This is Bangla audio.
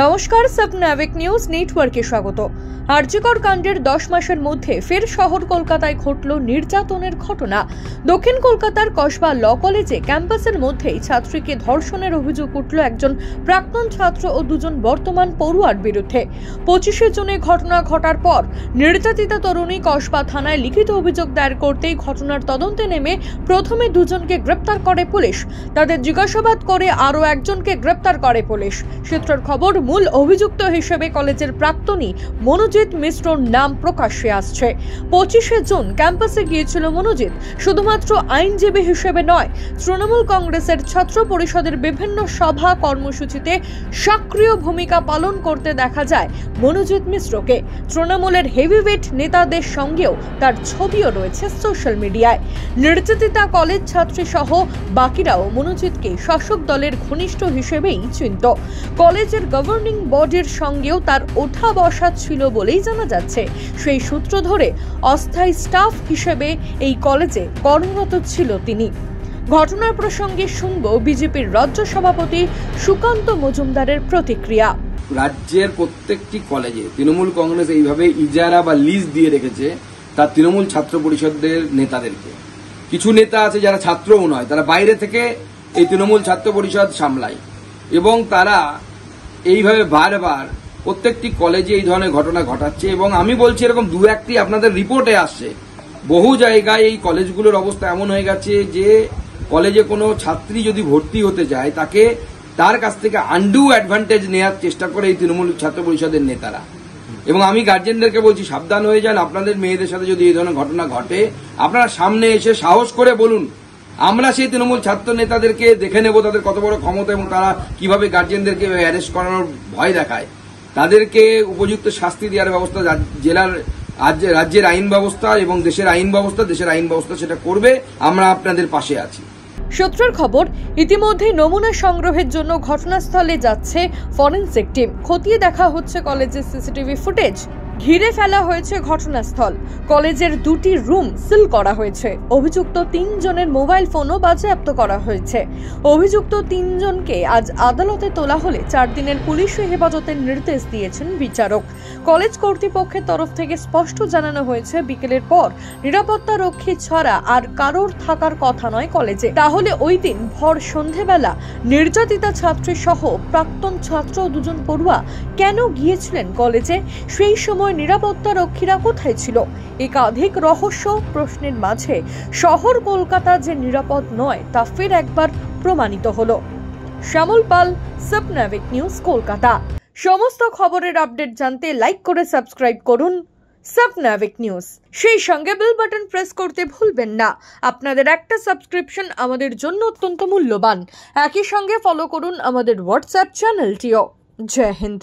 নমস্কার, স্বপ্নাবিক নিউজ নেটওয়ার্কে স্বাগত। আরজিকর কাণ্ডের 10 মাসের মধ্যে ফের শহর কলকাতায় ঘটল নির্যাতনের ঘটনা। দক্ষিণ কলকাতার কসবা ল কলেজে ক্যাম্পাসের মধ্যেই ছাত্রীকে ধর্ষণের অভিযোগ উঠল একজন প্রাক্তন ছাত্র ও দুজন বর্তমান পড়ুয়ার বিরুদ্ধে। 25শে জুনে ঘটনা ঘটার পর নির্যাতিতা তরুণী কসবা থানায় লিখিত অভিযোগ দায়ের করতেই ঘটনার তদন্তে নেমে প্রথমে দুজনকে গ্রেপ্তার করে পুলিশ। তাদের জিজ্ঞাসাবাদ করে আরও একজনকে গ্রেপ্তার করে পুলিশ। সূত্রের খবর, মূল অভিযুক্ত হিসেবে কলেজের প্রাক্তনী মনোজিৎ মিশ্রর নাম প্রকাশ্যে আসছে। 25শে জুন ক্যাম্পাসে গিয়েছিল মনোজিৎ। শুধুমাত্র আইনজীবী হিসেবে নয়, তৃণমূল কংগ্রেসের ছাত্র পরিষদের বিভিন্ন সভা কর্মসূচিতে সক্রিয় ভূমিকা পালন করতে দেখা যায় মনোজিৎ মিশ্রকে। তৃণমূলের হেভিওয়েট নেতাদের সঙ্গেও তার ছবিও রয়েছে সোশ্যাল মিডিয়ায়। নির্যাতিতা কলেজ ছাত্রী সহ বাকিরাও মনোজিৎকে শাসক দলের ঘনিষ্ঠ হিসেবেই চিনত। কলেজের গভর্নিং বডির সঙ্গেও তার ওঠা বসা ছিল বলেই জানা যাচ্ছে। সেই সূত্র ধরে অস্থায়ী স্টাফ হিসেবে এই কলেজে কর্মরত ছিল তিনি। ঘটনার প্রসঙ্গে শুনব বিজেপির রাজ্য সভাপতি সুকান্ত মজুমদারের প্রতিক্রিয়া। রাজ্যের প্রত্যেকটি কলেজে তৃণমূল কংগ্রেস এইভাবে ইজারা বা লিজ দিয়ে রেখেছে তার তৃণমূল ছাত্র পরিষদের নেতাদেরকে। কিছু নেতা আছে যারা ছাত্রও নয়, তারা বাইরে থেকে এই তৃণমূল ছাত্র পরিষদ সামলায় এবং তারা এইভাবে বারবার প্রত্যেকটি কলেজে এই ধরনের ঘটনা ঘটাচ্ছে। এবং আমি বলছি, এরকম দু একটি আপনাদের রিপোর্টে আসছে। বহু জায়গায় এই কলেজগুলোর অবস্থা এমন হয়ে গেছে যে কলেজে কোনো ছাত্রী যদি ভর্তি হতে যায় তাকে তার কাছ থেকে আনডু অ্যাডভান্টেজ নেওয়ার চেষ্টা করে এই তৃণমূল ছাত্র পরিষদের নেতারা। এবং আমি গার্জেনদেরকে বলছি, সাবধান হয়ে যান। আপনাদের মেয়েদের সাথে যদি এই ধরনের ঘটনা ঘটে, আপনারা সামনে এসে সাহস করে বলুন। আমরা সেই তৃণমূল ছাত্র নেতাদেরকে দেখে নেব তাদের কত বড় ক্ষমতা এবং তারা কিভাবে গার্জেনদেরকে অ্যারেস্ট করানোর ভয় দেখায়। তাদেরকে উপযুক্ত শাস্তি দেওয়ার ব্যবস্থা রাজ্যের আইন ব্যবস্থা এবং দেশের আইন ব্যবস্থা সেটা করবে। আমরা আপনাদের পাশে আছি। সূত্রের খবর, ইতিমধ্যে নমুনা সংগ্রহের জন্য ঘটনাস্থলে যাচ্ছে ফরেনসিক টিম। খতিয়ে দেখা হচ্ছে কলেজের সিসিটিভি ফুটেজ। ঘিরে ফেলা হয়েছে ঘটনাস্থল। কলেজের 2টি রুম সিল করা হয়েছে। অভিযুক্ত 3 জনের মোবাইল ফোনও বাজেয়াপ্ত করা হয়েছে। অভিযুক্ত 3 জনকে আজ আদালতে তোলা হলে 4 দিনের পুলিশি হেফাজতের নির্দেশ দিয়েছেন বিচারক। কলেজ কর্তৃপক্ষের তরফ থেকে স্পষ্ট জানানো হয়েছে, বিকেলের পর নিরাপত্তা রক্ষী ছাড়া আর কারোর থাকার কথা নয় কলেজে। তাহলে ওই দিন ভর সন্ধেবেলা নির্যাতিতা ছাত্রী সহ প্রাক্তন ছাত্র ও দুজন পড়ুয়া কেন গিয়েছিলেন কলেজে? সেই সময় নিরাপত্তা রক্ষীরা কোথায় ছিল? একাধিক রহস্য প্রশ্নের মাঝে শহর কলকাতা যে নিরাপদ নয় তা ফের একবার প্রমাণিত হলো। শ্যামল পাল, স্বপ্নাবিক নিউজ, কলকাতা। সমস্ত খবরের আপডেট জানতে লাইক করে সাবস্ক্রাইব করুন স্বপ্নাবিক নিউজ। সেই সঙ্গে বেল বাটন প্রেস করতে ভুলবেন না। আপনাদের একটা সাবস্ক্রিপশন আমাদের জন্য অত্যন্ত মূল্যবান। একই সঙ্গে ফলো করুন আমাদের হোয়াটসঅ্যাপ চ্যানেলটিও। জয় হিন্দ।